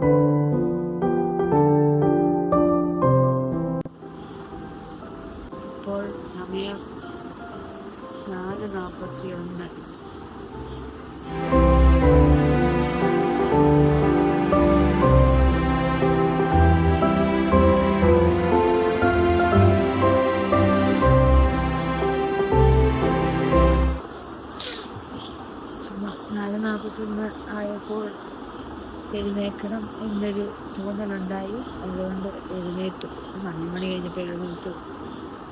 ഇപ്പോൾ സമയം 4:41. ആയപ്പോൾ എഴുന്നേൽക്കണം എന്നൊരു തോന്നലുണ്ടായി. അതുകൊണ്ട് എഴുന്നേറ്റു. 4 മണി കഴിഞ്ഞപ്പോൾ എഴുന്നേറ്റു.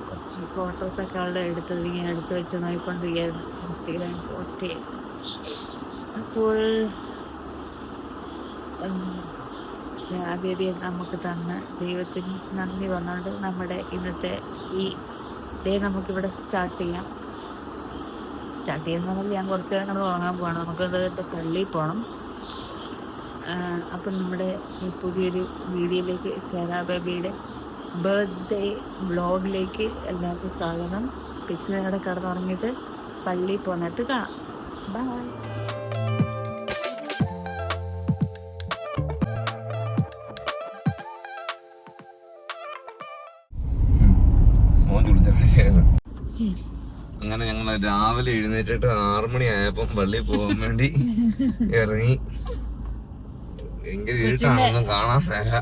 കുറച്ച് ഫോട്ടോസൊക്കെ അവളുടെ ഇങ്ങനെ എടുത്ത് വെച്ച് നോക്കിക്കൊണ്ടിരിക്കുകയായിരുന്നു. ഇൻസ്റ്റഗ്രാമിൽ പോസ്റ്റ് ചെയ്യും. അപ്പോൾ ആദ്യം നമുക്ക് തന്ന ദൈവത്തിന് നന്ദി പറഞ്ഞുകൊണ്ട് നമ്മുടെ ഇന്നത്തെ ഈ ഡേ നമുക്കിവിടെ സ്റ്റാർട്ട് ചെയ്യാൻ പറഞ്ഞാൽ ഞാൻ കുറച്ച് നേരം കൂടെ ഉറങ്ങാൻ പോകണം. നമുക്കത് പള്ളിയിൽ പോകണം. അപ്പം നമ്മുടെ ഈ പുതിയൊരു വീഡിയോയിലേക്ക് സേറാ ബേബിയുടെ ബർത്ത്ഡേ വ്ളോഗിലേക്ക് എല്ലാവർക്കും സ്വാഗതം. പിച്ച് നേരം കിടന്നുറങ്ങിയിട്ട് പള്ളിയിൽ പോന്നിട്ട് കാണാം. ബൈ. അങ്ങനെ ഞങ്ങൾ രാവിലെ എഴുന്നേറ്റിട്ട് 6 മണി ആയപ്പം പള്ളിയിൽ പോകാൻ വേണ്ടി ഇറങ്ങി. എങ്കിൽ ഇരുട്ടാണെന്നും കാണാൻ മേല.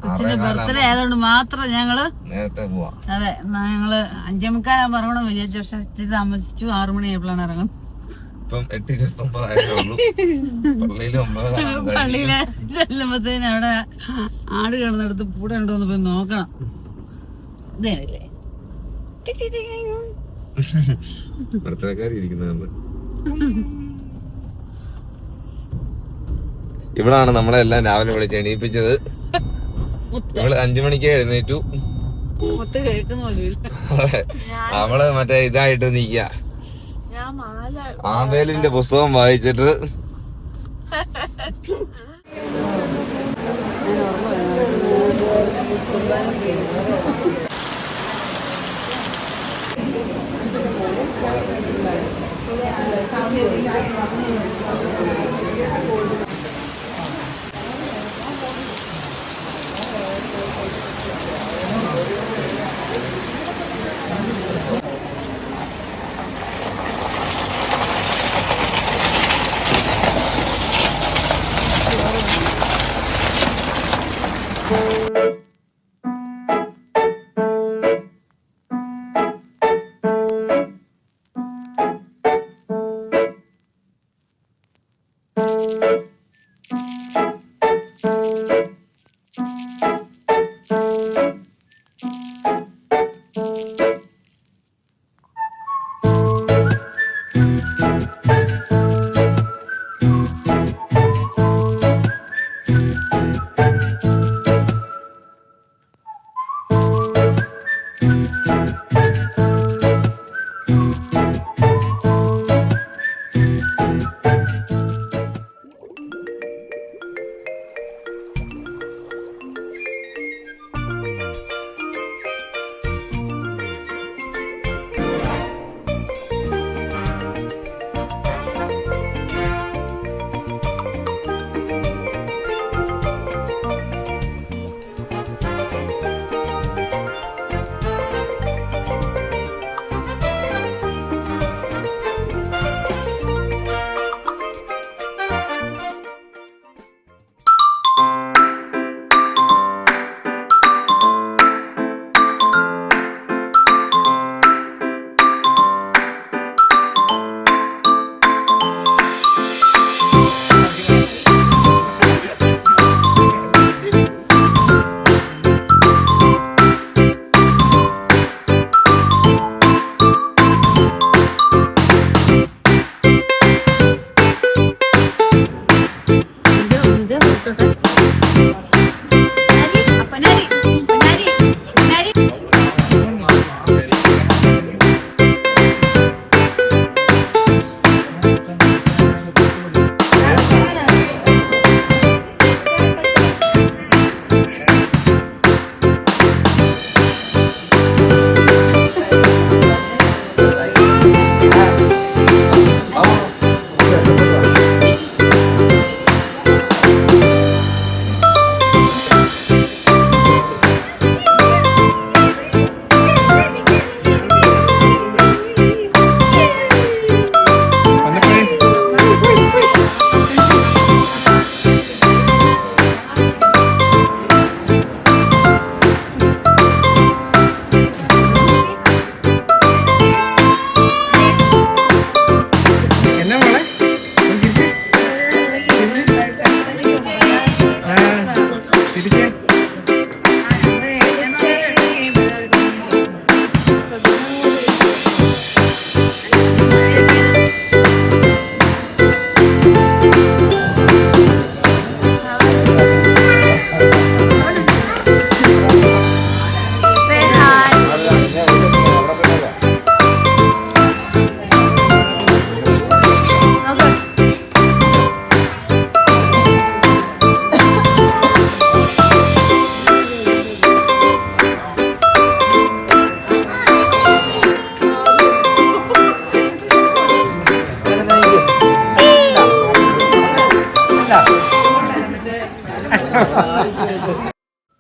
കൊച്ചിന്റെ ബർത്ത്ഡേ ആയതുകൊണ്ട് മാത്രം ഞങ്ങള് നേരത്തെ പോവാ. അതെ, ഞങ്ങള് 5:45 പറയണം വിചാരിച്ചു. പക്ഷെ ഇച്ചിരി താമസിച്ചു. 6 മണിയായപ്പോഴാണ് ഇറങ്ങും. ഇപ്പം 8:29 ആയതുള്ളൂ. പള്ളിയില് ചെല്ലുമ്പത്തേന് അവിടെ ആട് കിടന്നെടുത്ത് പൂട ഉണ്ടോന്ന് പോയി നോക്കണം. ഇതേനല്ലേ ഇവിടാണ് നമ്മളെല്ലാം രാവിലെ വിളിച്ച് എണീപ്പിച്ചത്. നമ്മള് 5 മണിക്ക് എഴുന്നേറ്റു. നമ്മള് മറ്റേ ഇതായിട്ട് നിക്ക ആബേലിന്റെ പുസ്തകം വായിച്ചിട്ട്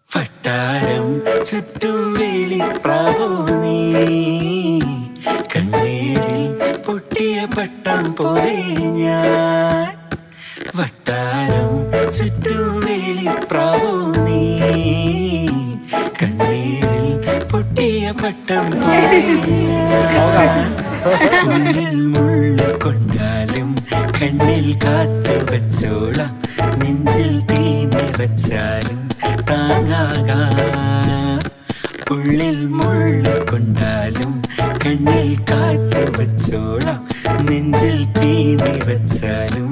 വട്ടാരം ചുറ്റും വേലിപ്രാവോ നീ കണ്ണീരിൽ പൊട്ടിയ പട്ടം പോലെ ഞാൻ വട്ടാരം ചുറ്റും വേലിപ്രാവോ നീ കണ്ണീരിൽ പൊട്ടിയ പട്ടം പോലെ ഉള്ളിൽ മുള്ളു കൊണ്ടാലും കണ്ണിൽ കാത്തു വച്ചോളാം നെഞ്ചിൽ തീ നിറച്ചാലും താങ്ങാകാം ഉള്ളിൽ മുള്ളു കൊണ്ടാലും കണ്ണിൽ കാത്തു വച്ചോളാം നെഞ്ചിൽ തീ നിറച്ചാലും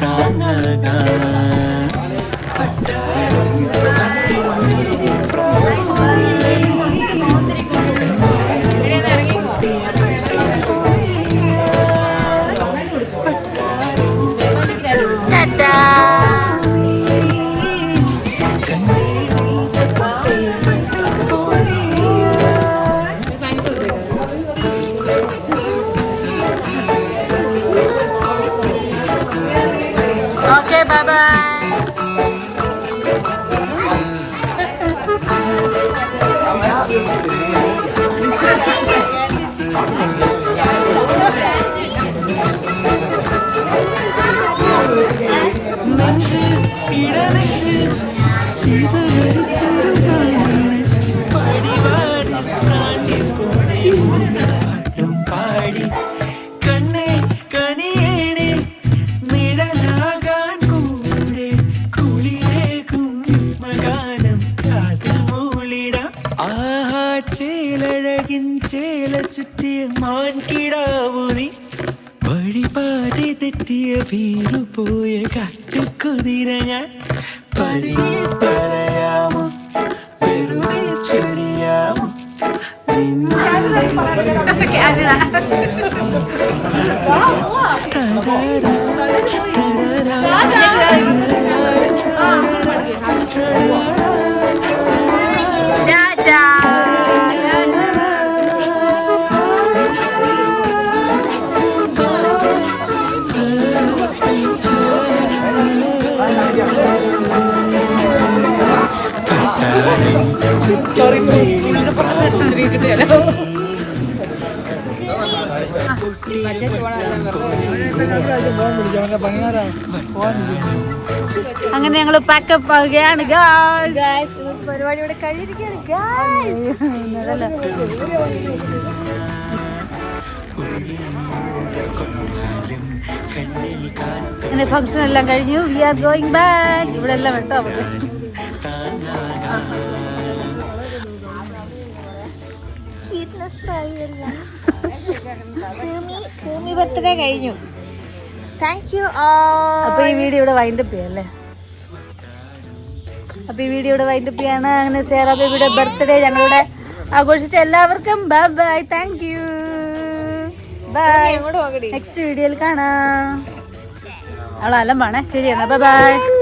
താങ്ങാകാം വട്ടാരം Okay, bye-bye. പാടി കണ്ണേ കനിയേണേ നിഴലാകാൻ കൂടെ കുളിരേകും മകാനം കാതിൽ മൂളിടാം ആഹാ ചേലഴകിൻ ചേല ചുറ്റിയ മാൻകിടാവു നീ വഴിപാതി തെറ്റിയ വീണുപോയ കാട്ടുകുതിര ഞാൻ പതിയെ പറയാമോ വെറുതെ ചൊരിയാമോ അങ്ങനെ ഞങ്ങള് പാക്കപ്പ് ആവുകയാണ് ഗായ്സ്. പരിപാടി ഇവിടെ കഴിഞ്ഞിരിക്കുകയാണ് ഗായ്സ്. അങ്ങനെ ഫംഗ്ഷൻ എല്ലാം കഴിഞ്ഞു. We are going back. ഇവിടെ എല്ലാം വെട്ടോ ബർത്ത്ഡേ കഴിഞ്ഞു. Thank you. അപ്പൊ ഈ വീഡിയോ ഇവിടെ വൈൻഡപ്പ് ചെയ്യല്ലേ? അപ്പൊ ഈ വീഡിയോ ഇവിടെ വൈൻഡപ്പ് ചെയ്യാണ്. അങ്ങനെ സേറ ബേബിയുടെ ബർത്ത്ഡേ ഞങ്ങളുടെ ആഘോഷിച്ച എല്ലാവർക്കും bye bye. Thank you. Bye. Next വീഡിയോയിൽ കാണാം. അവളെ അലമ്പാണേ. ശരി എന്നാ ബൈ ബൈ.